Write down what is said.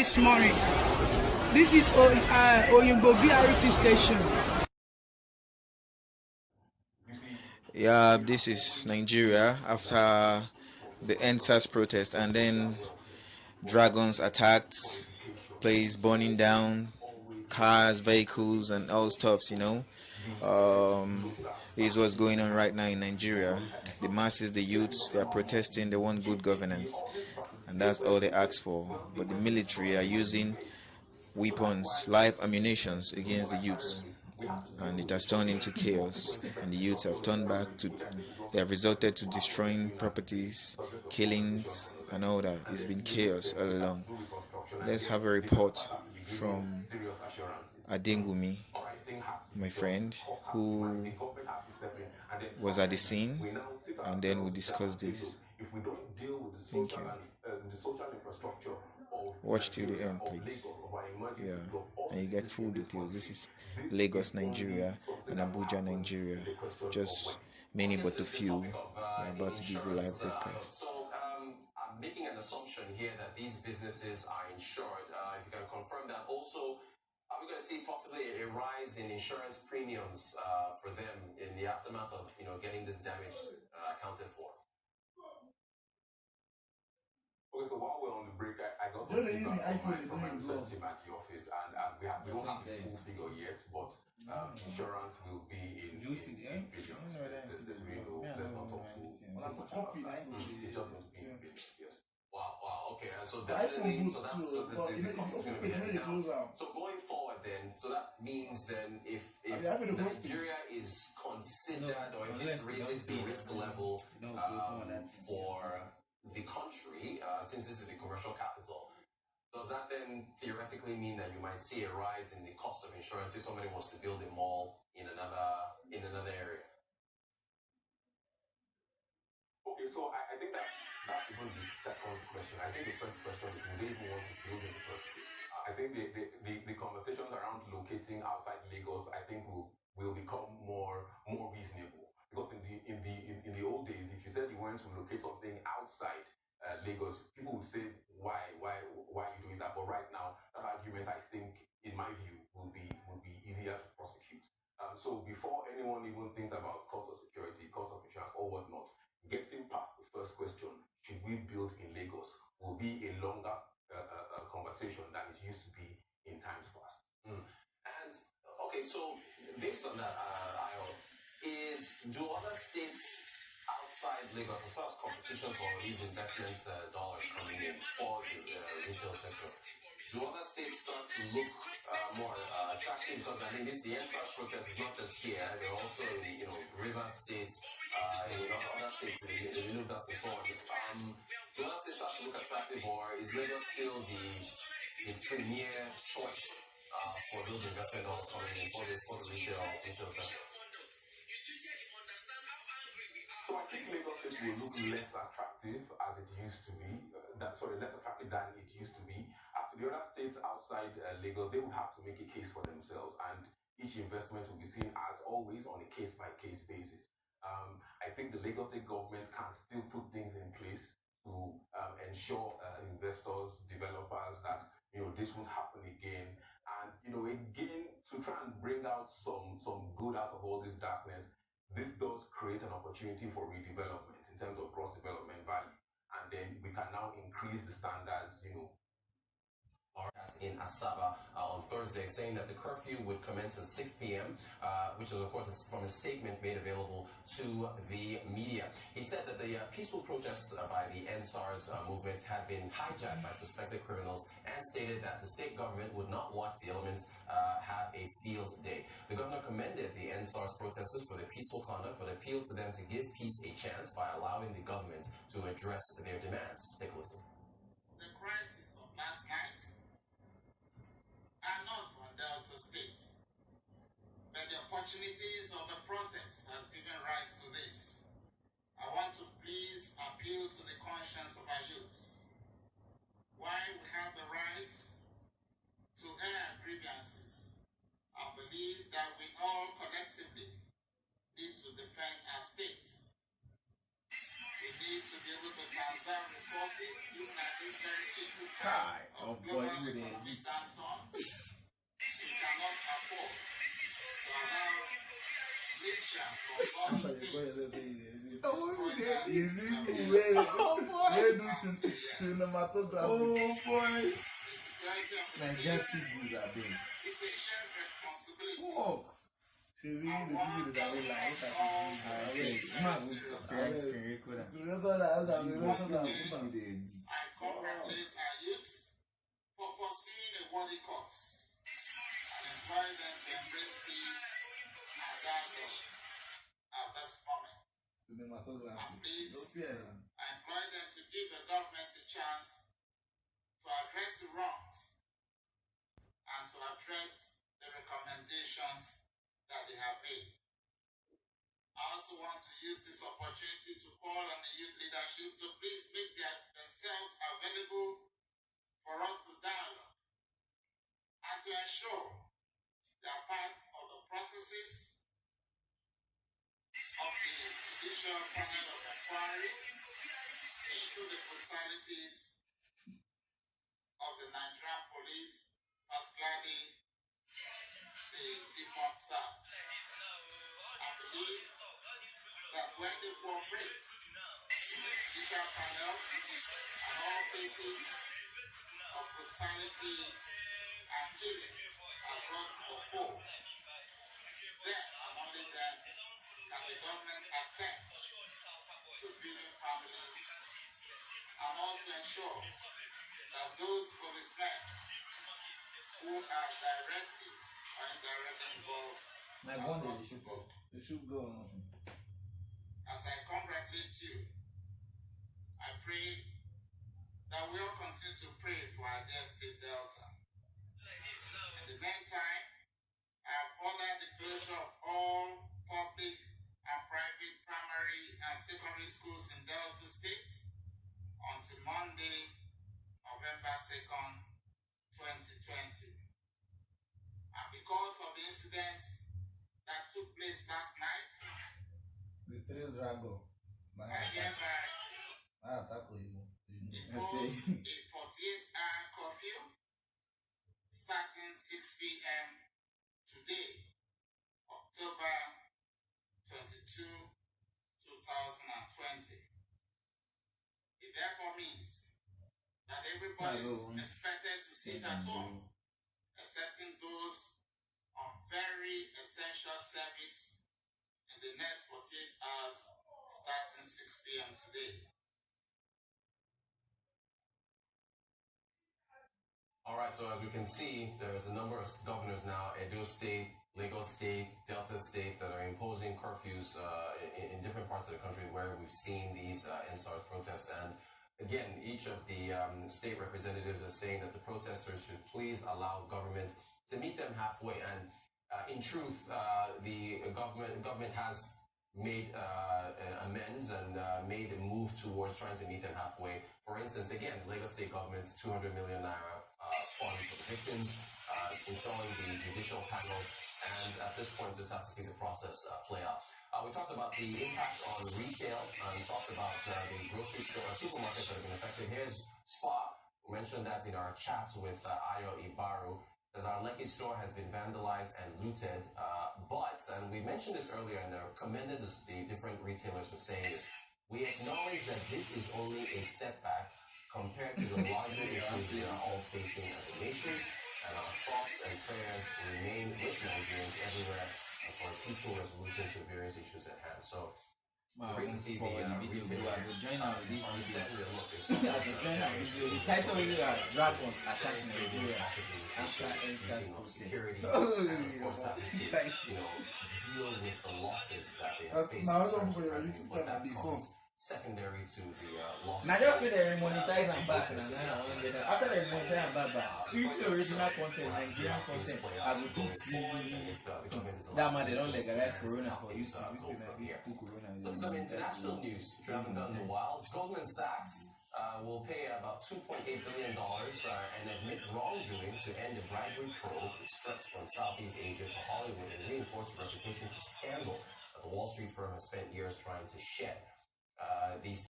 this morning. This is Oyingbo BRT station. Yeah, this is Nigeria after the NSAS protest, and then dragons attacked, place burning down, cars, vehicles, and all stuffs. This is what's going on right now in Nigeria. The masses, the youths, they are protesting. They want good governance, and that's all they ask for. But the military are using weapons, live ammunitions against the youths, and it has turned into chaos. And the youths have turned back to, they have resorted to destroying properties, killings, and all that. It's been chaos all along. Let's have a report from Adengumi, my friend, who was at the scene, and then we'll discuss this. Thank you. Watch till the end, please. Yeah, and you get full details. This is Lagos, Nigeria, and Abuja, Nigeria. Just many but a few. We're about to give you live broadcast. I'm making an assumption here that these businesses are insured. If you can confirm that. Also, are we going to see possibly a rise in insurance premiums for them in the aftermath of getting this damage accounted for? Okay, so while we're on the break, I got some feedback from my research team at the office, and we don't have the full figure yet, but insurance will be in billions. Let's not talk to it's just going to be in billions, yes. Wow, okay. So definitely, the cost is going to be heavy now. So going forward then, so that means then if Nigeria is considered, or if this raises the risk level for the country, since this is the commercial capital, does that then theoretically mean that you might see a rise in the cost of insurance if somebody wants to build a mall in another area? Okay, so I think that's even the second question. I think the first question is, would they even want to build in the first place? I think the conversations around locating outside Lagos, I think will become more reasonable, because in the old days, if you said you wanted to locate something outside Lagos, people would say, why are you doing that? But right now, that argument, I think, in my view, would be easier to prosecute. So before anyone even thinks about cost of security, cost of insurance, or whatnot, getting past the first question, should we build in Lagos, will be a longer conversation than it used to be in times past. And okay, so based on that, do other states outside Lagos, as far as competition for these investment dollars coming in for the retail sector, do other states start to look more attractive? Because I mean, the NSAS protest is not just here; they're also in river states, in other states, the middle belt and so on. Do other states start to look attractive, or is Lagos still the premier choice for those investment dollars coming in for the retail sector? So I think Lagos State will look less attractive as it used to be. Less attractive than it used to be. As to the other states outside Lagos, they would have to make a case for themselves, and each investment will be seen as always on a case-by-case basis. I think the Lagos State government can still put things in place to ensure investors, developers that this won't happen again, and again to try and bring out some good out of all this darkness. This does create an opportunity for redevelopment in terms of gross development value, and then we can now increase the standards. In Asaba on Thursday, saying that the curfew would commence at 6 p.m., which is, of course, from a statement made available to the media. He said that the peaceful protests by the NSARS movement had been hijacked by suspected criminals, and stated that the state government would not watch the elements have a field day. The governor commended the NSARS protesters for their peaceful conduct, but appealed to them to give peace a chance by allowing the government to address their demands. Let's take a listen. The crisis of last night are not for Delta State, but the opportunities of the protest has given rise to this. I want to please appeal to the conscience of our youths. While we have the right to air grievances, I believe that we all collectively need to defend our state. We leadership to be able to conserve resources even at this very critical time of global economic downturn. We cannot afford to allow Nigerian from other states to destroy their cinematography. The security of the Nigeria state too good, I think. is a shared responsibility. Fuck. She really the people that are like, look at Once again, I congratulate our youth for pursuing a worthy cause and employ them to embrace peace and dialogue at this moment. And please, I employ them to give the government a chance to address the wrongs and to address the recommendations that they have made. I also want to use this opportunity to call on the youth leadership to please make themselves available for us to dialogue and to ensure they are part of the processes of the judicial panel of inquiry into the brutalities of the Nigerian police, particularly the defunct SARS. I believe that when they cooperate, the judicial panel and all cases of brutality and killing are brought to the fore, then and only then can the government attempt to building families and also ensure that those policemen who are directly or indirectly involved are brought to book. As I congratulate you, I pray that we all continue to pray for our dear state Delta. In the meantime, I have ordered the closure of all public and private primary and secondary schools in Delta State until Monday, November 2nd, 2020. And because of the incidents that took place last night, I hereby impose a 48-hour curfew starting 6 p.m. today, October 22, 2020. It therefore means that everybody is expected to sit at home, excepting those on very essential service in the next 48 hours starting 6 p.m. today. All right, so as we can see, there's a number of governors now, Edo State, Lagos State, Delta State, that are imposing curfews in different parts of the country where we've seen these NSARS protests. And again, each of the state representatives are saying that the protesters should please allow government to meet them halfway. And in truth, the government has made amends and made a move towards trying to meet them halfway. For instance, again, Lagos State government's 200 million naira fund for the victims, installing the judicial panels, and at this point, just have to see the process play out. We talked about the impact on retail, and talked about the grocery store, supermarkets that have been affected. Here's Spa. We mentioned that in our chats with Ayo Ibaru. As our Lekki store has been vandalized and looted, and we mentioned this earlier and commended the different retailers for saying it. We acknowledge that this is only a setback compared to the larger issues we are all facing as a nation, and our thoughts and prayers remain with Nigerians everywhere for a peaceful resolution to various issues at hand. So, great to see the video. retailers Join our video. understanding that look, The title is Dragons Attack Nigeria after NSAS protest. security, and of course having to, deal with the losses that they have faced. What that comes secondary to the loss. Now just pay the monetize and back after they monetize and back, still the original content, Nigerian content, as we could see that man they don't legalize Corona for YouTube. So some international news, if you haven't done in a while, Goldman Sachs will pay about $2.8 billion and admit wrongdoing to end a bribery probe that stretched from Southeast Asia to Hollywood and reinforce the reputation for scandal that the Wall Street firm has spent years trying to shed. These